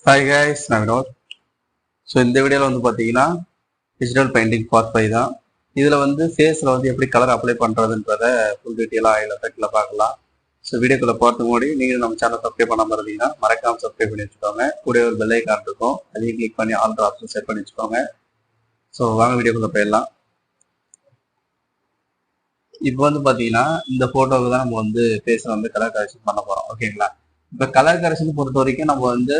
Hi guys, நான் Vinod. So இந்த வீடியோவில் வந்து பார்த்தீங்கன்னா டிஜிட்டல் பெயிண்டிங் பார்ட் 5 தான். இதில் வந்து ஃபேஸில் வந்து எப்படி கலர் அப்ளை பண்ணுறதுன்றத ஃபுல் டீட்டெயிலாக ஆயில் எஃபெக்டில் பார்க்கலாம். ஸோ வீடியோக்குள்ளே போகிறதுக்கு முன்னாடி நீங்கள் நம்ம சேனல் சப்ஸ்கிரைப் பண்ணாமல் இருந்தீங்கன்னா மறக்காமல் சப்ஸ்கிரைப் பண்ணி வச்சுக்கோங்க. கூட ஒரு பெல் ஐகான் இருக்கும், அதையும் கிளிக் பண்ணி ஆல் ஆப்ஷன் செட் பண்ணி வச்சுக்கோங்க. ஸோ வாங்க வீடியோக்குள்ளே போயிடலாம். இப்போ வந்து பார்த்தீங்கன்னா இந்த ஃபோட்டோவுக்கு தான் நம்ம வந்து ஃபேஸில் வந்து கலர் கரெக்ஷன் பண்ண போகிறோம். ஓகேங்களா? இப்போ கலர் கரெக்ஷன் பொறுத்த வரைக்கும் நம்ம வந்து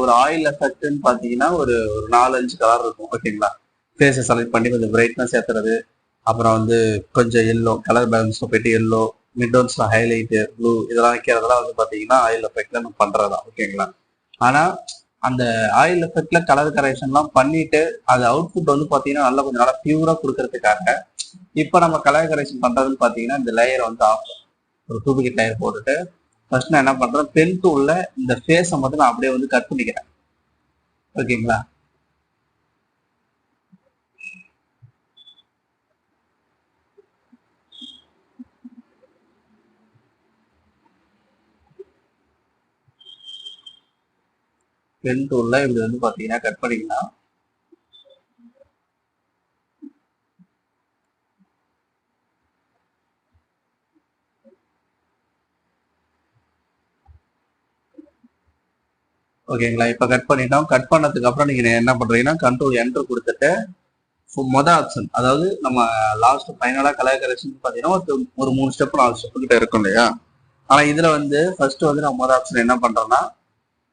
ஒரு ஆயில் எஃபெக்ட்னு பார்த்தீங்கன்னா ஒரு ஒரு 4-5 கலர் இருக்கும். ஓகேங்களா? ஃபேஸை செலக்ட் பண்ணி கொஞ்சம் பிரைட்னஸ் ஏற்றுறது, அப்புறம் வந்து கொஞ்சம் எல்லோ கலர் பேலன்ஸில் போயிட்டு எல்லோ, மிட்டோன்ஸில் ஹைலைட்டு, ப்ளூ இதெல்லாம் வைக்கிறதெல்லாம் வந்து பார்த்தீங்கன்னா ஆயில் எஃபெக்டில் நம்ம பண்ணுறது தான். ஓகேங்களா? ஆனால் அந்த ஆயில் எஃபெக்டில் கலர் கரெக்ஷன்லாம் பண்ணிட்டு அது அவுட்புட் வந்து பார்த்தீங்கன்னா நல்லா கொஞ்சம் நல்லா பியூராக கொடுக்கறதுக்காக இப்போ நம்ம கலர் கரெக்ஷன் பண்ணுறதுன்னு பார்த்தீங்கன்னா இந்த லேயரை வந்து ஆஃப் ஒரு டூப்ளிகேட் லேயர் போட்டுட்டு ஃபர்ஸ்ட் நான் என்ன பண்றேன், பென் டூல்ல இந்த ஃபேஸை மட்டும் நான் அப்படியே வந்து கட் பண்ணிக்கிறேன். ஓகேங்களா? பென் டூல்ல இப்படி வந்து பாத்தீங்கன்னா கட் பண்ணிக்கலாம். ஓகேங்களா? இப்ப கட் பண்ணிட்டோம். கட் பண்ணதுக்கு அப்புறம் நீங்க என்ன பண்றீங்கன்னா கண்ட்ரோல் என்டர் கொடுத்துட்டு மொதல் ஆப்ஷன், அதாவது நம்ம லாஸ்ட் ஃபைனலா கலர் கரெக்ஷன் பாத்தீங்கன்னா ஒரு 3 ஸ்டெப் 4 ஸ்டெப் கிட்ட இருக்கும் இல்லையா? ஆனா இதுல வந்து ஃபர்ஸ்ட் வந்து நான் மொதல் ஆப்ஷன் என்ன பண்றேன்னா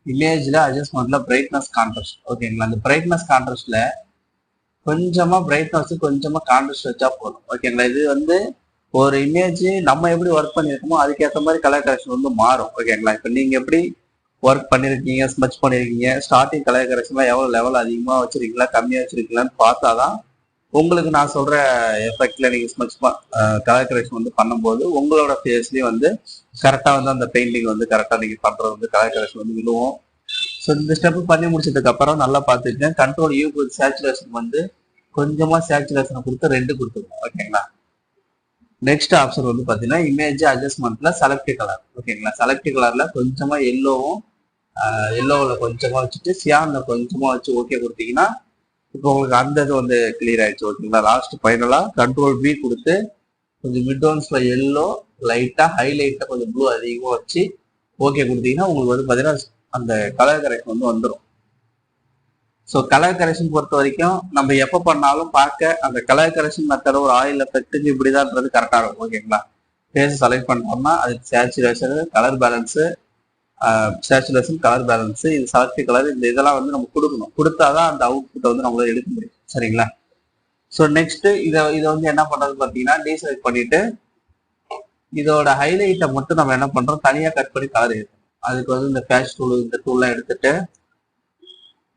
இமேஜ்ல அட்ஜஸ்ட்மெண்ட்ல பிரைட்னஸ் கான்ட்ராஸ்ட். ஓகேங்களா? அந்த பிரைட்னஸ் கான்ட்ராஸ்ட்ல கொஞ்சமா பிரைட்னஸ் கொஞ்சமா கான்ட்ராஸ்ட் வச்சா போதும். ஓகேங்களா? இது வந்து ஒரு இமேஜ் நம்ம எப்படி ஒர்க் பண்ணிருக்கோமோ அதுக்கேற்ற மாதிரி கலர் கரெக்ஷன் வந்து மாறும். ஓகேங்களா? இப்போ நீங்க எப்படி ஒர்க் பண்ணிருக்கீங்க, ஸ்மச் பண்ணிருக்கீங்க, ஸ்டார்டிங் கலர் கரெக்ஷன்லாம் எவ்வளவு லெவல் அதிகமா வச்சிருக்கீங்களா கம்மியா வச்சிருக்கீங்களான்னு பார்த்தாதான் உங்களுக்கு நான் சொல்ற எஃபெக்ட்ல நீங்க ஸ்மச் கலர் கரெக்ஷன் வந்து பண்ணும்போது உங்களோட ஃபேஸ்லயும் வந்து கரெக்டா வந்து அந்த பெயிண்டிங் வந்து கரெக்டா நீங்க பண்றது வந்து கலர் கரெக்ஷன் வந்து விழுவும். ஸோ இந்த ஸ்டெப் பண்ணி முடிச்சதுக்கு அப்புறம் நல்லா பார்த்துக்கங்க. கண்ட்ரோல் யூ சேச்சுரேஷன் வந்து கொஞ்சமா சேச்சுரேஷனை கொடுத்து 2 கொடுத்துருவோம். ஓகேங்களா? நெக்ஸ்ட் ஆப்ஷன் வந்து பாத்தீங்கன்னா இமேஜ் அட்ஜஸ்ட்மெண்ட்ல செலக்ட் கலர். ஓகேங்களா? செலக்ட் கலர்ல கொஞ்சமா எல்லோவும் எல்லோவில் கொஞ்சமா வச்சுட்டு சியான்ல கொஞ்சமா வச்சு ஓகே கொடுத்தீங்கன்னா இப்போ உங்களுக்கு அந்த இது வந்து கிளியர் ஆயிடுச்சு. ஓகேங்களா? லாஸ்ட் ஃபைனலா கண்ட்ரோல் பி கொடுத்து கொஞ்சம் மிட்டோன்ஸ்ல எல்லோ லைட்டா ஹைலைட்டா கொஞ்சம் ப்ளூ அதிகமா வச்சு ஓகே கொடுத்தீங்கன்னா உங்களுக்கு வந்து பாத்தீங்கன்னா அந்த கலர் கரெக்ஷன் வந்து வந்துடும். ஸோ கலர் கரெக்ஷன் பொறுத்த வரைக்கும் நம்ம எப்போ பண்ணாலும் பார்க்க அந்த கலர் கரெக்ஷன் மெத்தட ஒரு ஆயில் எஃபெக்ட்டுக்கு இப்படிதான்றது கரெக்டாக இருக்கும். ஓகேங்களா? ஃபேஸ் செலக்ட் பண்ணோம்னா அதுக்கு saturation, colour balance, saturation, colour balance, இது செலக்ட் கலர், இந்த இதெல்லாம் வந்து நம்ம கொடுக்கணும். கொடுத்தாதான் அந்த அவுட்புட்டை வந்து நம்மளால எடுக்க முடியும். சரிங்களா? ஸோ நெக்ஸ்ட் இதை வந்து என்ன பண்றது பார்த்தீங்கன்னா டீசெலக்ட் பண்ணிட்டு இதோட ஹைலைட்டை மட்டும் நம்ம என்ன பண்றோம் தனியாக கட் பண்ணி கலர் எடுக்கணும். அதுக்கு வந்து இந்த பேட்ச் டூல் இந்த டூல்லாம் எடுத்துட்டு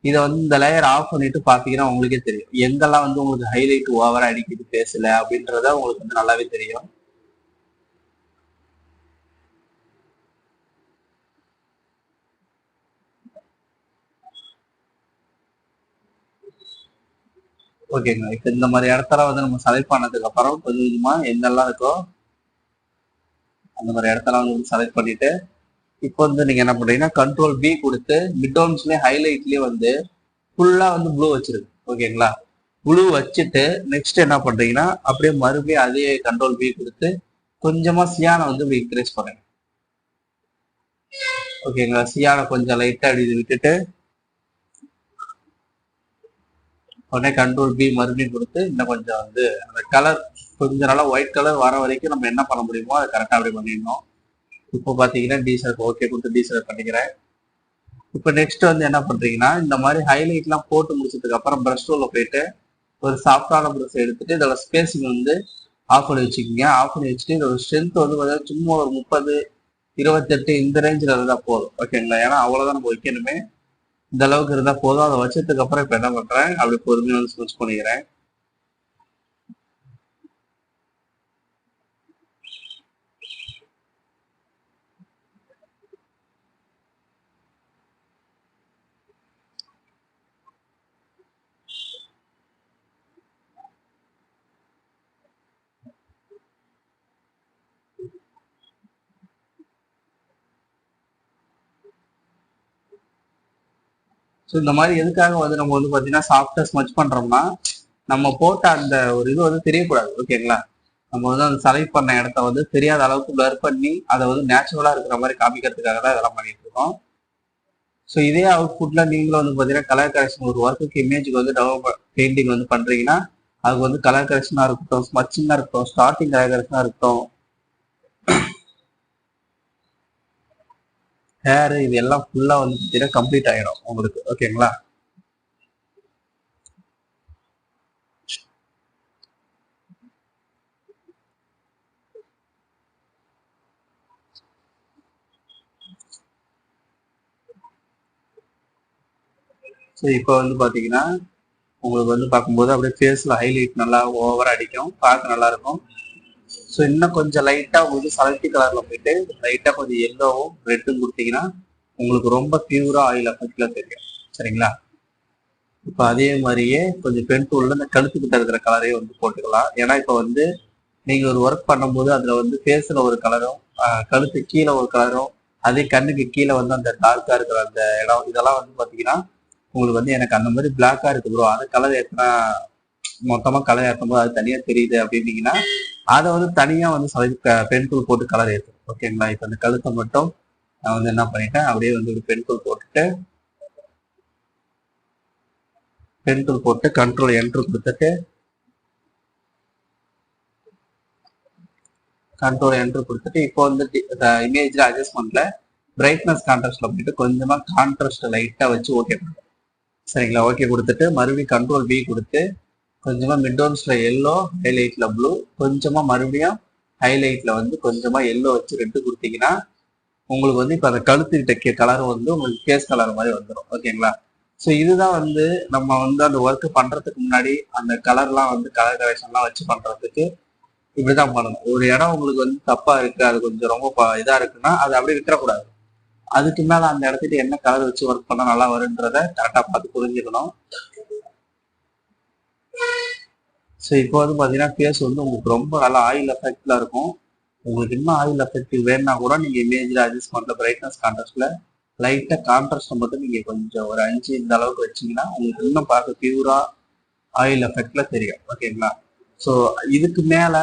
இதை வந்து இந்த லேயர் ஆஃப் பண்ணிட்டு பாத்தீங்கன்னா உங்களுக்கே தெரியும் எங்கெல்லாம் வந்து உங்களுக்கு ஹைலைட் ஓவரா அடிக்குது பேசல அப்படின்றத உங்களுக்கு வந்து நல்லாவே தெரியும். ஓகேங்களா? இப்ப இந்த மாதிரி இடத்துல வந்து நம்ம செலக்ட் பண்ணதுக்கு அப்புறம் கொஞ்சம் கொஞ்சமா எங்கெல்லாம் இருக்கோ அந்த மாதிரி இடத்துல வந்து செலக்ட் பண்ணிட்டு இப்போ வந்து நீங்க என்ன பண்றீங்கன்னா கண்ட்ரோல் பி கொடுத்து மிட்டோன்ஸ்லயே ஹைலைட்லயே வந்து ஃபுல்லா வந்து ப்ளூ வச்சிருக்கு. ஓகேங்களா? ப்ளூ வச்சுட்டு நெக்ஸ்ட் என்ன பண்றீங்கன்னா அப்படியே மறுபடியும் அதே கண்ட்ரோல் பி கொடுத்து கொஞ்சமா சியானை வந்து இப்படி இன்க்ரீஸ் பண்ணுங்க. ஓகேங்களா? சியானை கொஞ்சம் லைட்டா அப்படி விட்டுட்டு உடனே கண்ட்ரோல் பி மறுபடியும் கொடுத்து இன்னும் கொஞ்சம் வந்து அந்த கலர் கொஞ்சம் நல்லா ஒயிட் கலர் வர வரைக்கும் நம்ம என்ன பண்ண முடியுமோ அதை கரெக்டாக அப்படி பண்ணிடணும். இப்போ பார்த்தீங்கன்னா டீசல் ஓகே கொடுத்து டீசல் பண்ணிக்கிறேன். இப்போ நெக்ஸ்ட் வந்து என்ன பண்றீங்கன்னா இந்த மாதிரி ஹைலைட்லாம் போட்டு முடிச்சதுக்கு அப்புறம் ப்ரஷ் டூலில் போயிட்டு ஒரு சாஃப்டான ப்ரஷ் எடுத்துட்டு இதோட ஸ்பேசிங் வந்து ஆஃப் பண்ணி வச்சுக்கோங்க. ஆஃப் பண்ணி வச்சுட்டு இதோட ஸ்ட்ரென்த் வந்து பார்த்தீங்கன்னா சும்மா ஒரு 30, 28 இந்த ரேஞ்சில் இருந்தால் போதும். ஓகேங்களா? ஏன்னா அவ்வளோதான் நம்ம வைக்கணுமே. இந்த அளவுக்கு இருந்தா போதும். அதை வச்சதுக்கு அப்புறம் இப்ப என்ன பண்றேன் அப்படி பொறுமையா வந்து ஸ்விட்ச் பண்ணிக்கிறேன். ஸோ இந்த மாதிரி எதுக்காக வந்து நம்ம வந்து பார்த்தீங்கன்னா சாஃப்டாக ஸ்மச் பண்ணுறோம்னா நம்ம போட்ட அந்த ஒரு இது வந்து தெரியக்கூடாது. ஓகேங்களா? நம்ம வந்து அந்த செலக்ட் பண்ண இடத்த வந்து தெரியாத அளவுக்கு பிளர் பண்ணி அதை வந்து நேச்சுரலாக இருக்கிற மாதிரி காமிக்கிறதுக்காக தான் இதெல்லாம் பண்ணிட்டு இருக்கோம். ஸோ இதே அவுட்புட்ல நீங்களும் வந்து பார்த்தீங்கன்னா கலர் கரெக்ஷன் ஒரு ஒர்க்குக்கு இமேஜுக்கு வந்து டெவலப் பெயிண்டிங் வந்து பண்ணுறீங்கன்னா அதுக்கு வந்து கலர் கரெக்ஷனாக இருக்கட்டும், ஸ்மச்சிங்காக இருக்கட்டும், ஸ்டார்டிங் கலர் கரெக்ஷனாக இருக்கட்டும், ஹேர் இது எல்லாம் ஃபுல்லா வந்து பார்த்தீங்கன்னா கம்ப்ளீட் ஆகிடும் உங்களுக்கு. ஓகேங்களா? ஸோ இப்போ வந்து பார்த்தீங்கன்னா உங்களுக்கு வந்து பார்க்கும்போது அப்படியே ஃபேஸில் ஹைலைட் நல்லா ஓவராக அடிக்கும், பார்க்க நல்லா இருக்கும். ஸோ இன்னும் கொஞ்சம் லைட்டாக உங்களுக்கு சலட்டி கலரில் போயிட்டு லைட்டாக கொஞ்சம் எல்லோவும் ரெட்டும் கொடுத்தீங்கன்னா உங்களுக்கு ரொம்ப பியூரா ஆயில் எஃபெக்ட்ல தெரியும். சரிங்களா? இப்போ அதே மாதிரியே கொஞ்சம் பென் டூல்ல இந்த கழுத்துக்கிட்ட இருக்கிற கலரையும் வந்து போட்டுக்கலாம். ஏன்னா இப்போ வந்து நீங்க ஒரு ஒர்க் பண்ணும்போது அதுல வந்து ஃபேஸ்ல ஒரு கலரும், கழுத்து கீழே ஒரு கலரும், அதே கண்ணுக்கு கீழே வந்து அந்த டார்க்கா இருக்கிற அந்த இடம் இதெல்லாம் வந்து பாத்தீங்கன்னா உங்களுக்கு வந்து எனக்கு அந்த மாதிரி பிளாக்கா இருக்கு ப்ரோ, அது கலர் ஏற்றினா மொத்தமா கலர் ஏற்றும் போது அது தனியா தெரியுது அப்படின்னீங்கன்னா அதை வந்து தனியா வந்து பென் டூல் போட்டு கலர் ஏற்றும். ஓகேங்களா? இப்போ அந்த கழுத்தை மட்டும் நான் வந்து என்ன பண்ணிட்டேன், அப்படியே வந்து ஒரு பென் டூல் போட்டுட்டு கண்ட்ரோல் என்ட்ரு கொடுத்துட்டு இப்போ வந்து இமேஜ்ல அட்ஜஸ்ட்மெண்ட்ல பிரைட்னஸ் கான்ட்ராஸ்ட்ல போயிட்டு கொஞ்சமா கான்ட்ராஸ்ட் லைட்டா வச்சு ஓகே பண்ணுறேன். சரிங்களா? ஓகே கொடுத்துட்டு மறுபடியும் கண்ட்ரோல் பி கொடுத்து கொஞ்சமா மிட்டோன்ஸ்ல எல்லோ, ஹைலைட்ல ப்ளூ, கொஞ்சமா மறுபடியும் ஹைலைட்ல வந்து கொஞ்சமா எல்லோ வச்சு ரெட்டு கொடுத்தீங்கன்னா உங்களுக்கு வந்து இப்போ அந்த கழுத்துக்கிட்ட கலர் வந்து உங்களுக்கு ஃபேஸ் கலர் மாதிரி வந்துடும். ஓகேங்களா? ஸோ இதுதான் வந்து நம்ம வந்து அந்த ஒர்க் பண்றதுக்கு முன்னாடி அந்த கலர்லாம் வந்து கலர் கரெக்ஷன்லாம் வச்சு பண்றதுக்கு இப்படிதான் பண்ணணும். ஒரு இடம் உங்களுக்கு வந்து தப்பா இருக்கு, அது கொஞ்சம் ரொம்ப இதா இருக்குன்னா அதை அப்படியே விட்டுறக்கூடாது. அதுக்கு மேல அந்த இடத்துக்கு என்ன கலர் வச்சு ஒர்க் பண்ணா நல்லா வரும்ன்றத கரெக்டா பார்த்து புரிஞ்சுக்கணும். ஸோ இப்போ வந்து பாத்தீங்கன்னா ஃபேஸ் வந்து உங்களுக்கு ரொம்ப நல்லா ஆயில் எஃபெக்ட்ல இருக்கும். உங்களுக்கு இன்னும் ஆயில் எஃபெக்ட் வேணும்னா கூட நீங்க இமேஜ்ல அட்ஜஸ்ட் பண்ற பிரைட்னஸ் கான்ட்ராஸ்ட்ல லைட்டா கான்ட்ராஸ்ட் மட்டும் நீங்க கொஞ்சம் ஒரு 5 இந்த அளவுக்கு வச்சீங்கன்னா உங்களுக்கு இன்னும் பார்க்க பியூரா ஆயில் எஃபெக்ட்ல தெரியும். ஓகேங்களா? ஸோ இதுக்கு மேல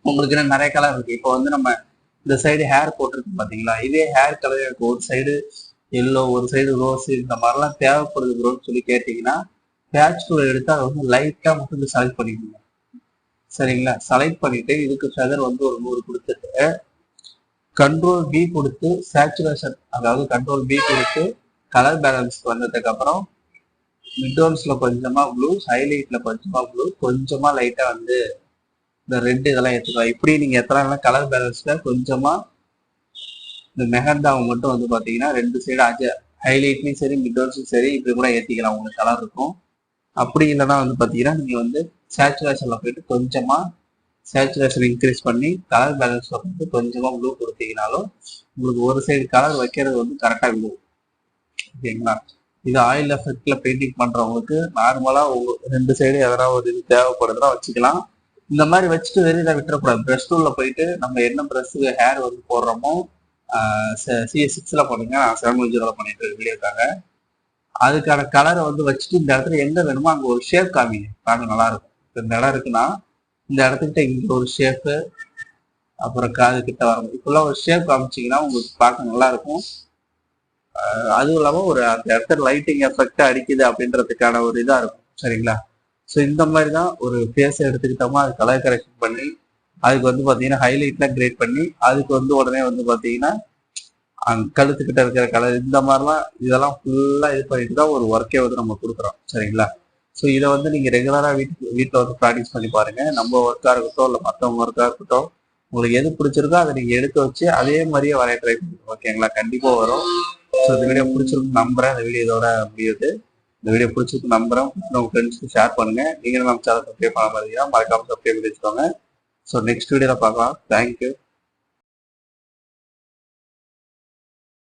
உங்களுக்கு நிறைய கலர் இருக்கு. இப்போ வந்து நம்ம இந்த சைடு ஹேர் போட்டிருக்கு பாத்தீங்களா, இதே ஹேர் கலர் எனக்கு ஒரு சைடு எல்லோ, ஒரு சைடு ரோஸ், இந்த மாதிரிலாம் தேவைப்படுது ப்ரோன்னு சொல்லி கேட்டீங்கன்னா பேட்ச் டூல் எடுத்து அதை வந்து லைட்டா மட்டும் செலக்ட் பண்ணிக்கணும். சரிங்களா? செலக்ட் பண்ணிட்டு இதுக்கு ஃபெதர் வந்து ஒரு 100 கொடுத்துட்டு கண்ட்ரோல் பி கொடுத்து சேச்சுரேஷன், அதாவது கண்ட்ரோல் பி கொடுத்து கலர் பேலன்ஸ் வந்ததுக்கு அப்புறம் மிட்டோன்ஸ்ல கொஞ்சமா ப்ளூ, ஹைலைட்ல கொஞ்சமா ப்ளூ, கொஞ்சமா லைட்டா வந்து இந்த ரெட் இதெல்லாம் ஏற்றுக்கலாம். இப்படி நீங்க எத்தனை கலர் பேலன்ஸ்ல கொஞ்சமா இந்த மெஹந்தாவை மட்டும் வந்து பாத்தீங்கன்னா 2 சைடு ஹைலைட்லயும் சரி மிட்டோன்ஸும் சரி இப்படி கூட ஏற்றிக்கலாம், உங்களுக்கு கலர் இருக்கும். அப்படி இல்லைன்னா வந்து பாத்தீங்கன்னா நீங்க வந்து சேச்சுரேஷன்ல போயிட்டு கொஞ்சமா சேச்சுரேஷன் இன்க்ரீஸ் பண்ணி கலர் பேலன்ஸ்ல வந்து கொஞ்சமா ப்ளூ கொடுத்தீங்கனாலும் உங்களுக்கு ஒரு சைடு கலர் வைக்கிறது வந்து கரெக்டா விழுவும். ஓகேங்களா? இது ஆயில் எஃபெக்ட்ல பெயிண்டிங் பண்றவங்களுக்கு நார்மலா 2 சைடு எதனா ஒரு இது தேவைப்படுதுன்னா வச்சுக்கலாம். இந்த மாதிரி வச்சுட்டு வெளியில விட்டுறக்கூடாது. ப்ரெஷ் டூல்ல போயிட்டு நம்ம என்ன ப்ரெஷ் ஹேர் வந்து போடுறோமோ CS6ல பண்ணுங்க, நான் 710 பண்ணிட்டு இருக்க வீடியோக்காக அதுக்கான கலரை வந்து வச்சுட்டு இந்த இடத்துல எங்க வேணுமோ அங்க ஒரு ஷேப் காமிங்க, பார்க்க நல்லா இருக்கும். இந்த இடம் இருக்குன்னா இந்த இடத்துக்கிட்ட இங்க ஒரு ஷேப்பு, அப்புறம் காது கிட்ட வரணும், இப்பெல்லாம் ஒரு ஷேப் காமிச்சிங்கன்னா உங்களுக்கு பார்க்க நல்லா இருக்கும். அதுவும் இல்லாம ஒரு அந்த இடத்துல லைட்டிங் எஃபெக்ட் அடிக்குது அப்படின்றதுக்கான ஒரு இதா இருக்கும். சரிங்களா? ஸோ இந்த மாதிரி தான் ஒரு ஃபேஸை எடுத்துக்கிட்டோமா அது கலர் கரெக்ஷன் பண்ணி அதுக்கு வந்து பார்த்தீங்கன்னா ஹைலைட்லாம் கிரியேட் பண்ணி அதுக்கு வந்து உடனே வந்து பார்த்தீங்கன்னா கழுத்துக்கிட்ட இருக்கிற கலர் இந்த மாதிரிலாம் இதெல்லாம் ஃபுல்லாக இது பண்ணிட்டு தான் ஒரு ஒர்க்கே வந்து நம்ம கொடுக்குறோம். சரிங்களா? ஸோ இதை வந்து நீங்கள் ரெகுலராக வீட்டில் வந்து ப்ராக்டிஸ் பண்ணி பாருங்க. நம்ம ஒர்க்காக இருக்கட்டும் இல்லை மற்றவங்க ஒர்க்காக இருக்கட்டும், உங்களுக்கு எது பிடிச்சிருக்கோ அதை நீங்கள் எடுத்து வச்சு அதே மாதிரியே வரைய ட்ரை பண்ணுங்க. ஓகேங்களா? கண்டிப்பாக வரும். ஸோ இந்த வீடியோ பிடிச்சிருக்கு நம்புறேன். இந்த வீடியோ இதோட முடியுது. இந்த வீடியோ பிடிச்சிருக்கு நம்புறேன். உங்க ஃப்ரெண்ட்ஸ்க்கு ஷேர் பண்ணுங்க. நீங்களும் நம்ம சேனல் சப்ஸ்கிரைப் பண்ண மாதிரி மறக்காம சப்ஸ்கிரைப் பண்ணி வச்சுக்கோங்க. ஸோ நெக்ஸ்ட் வீடியோல பார்க்கலாம். தேங்க்யூ.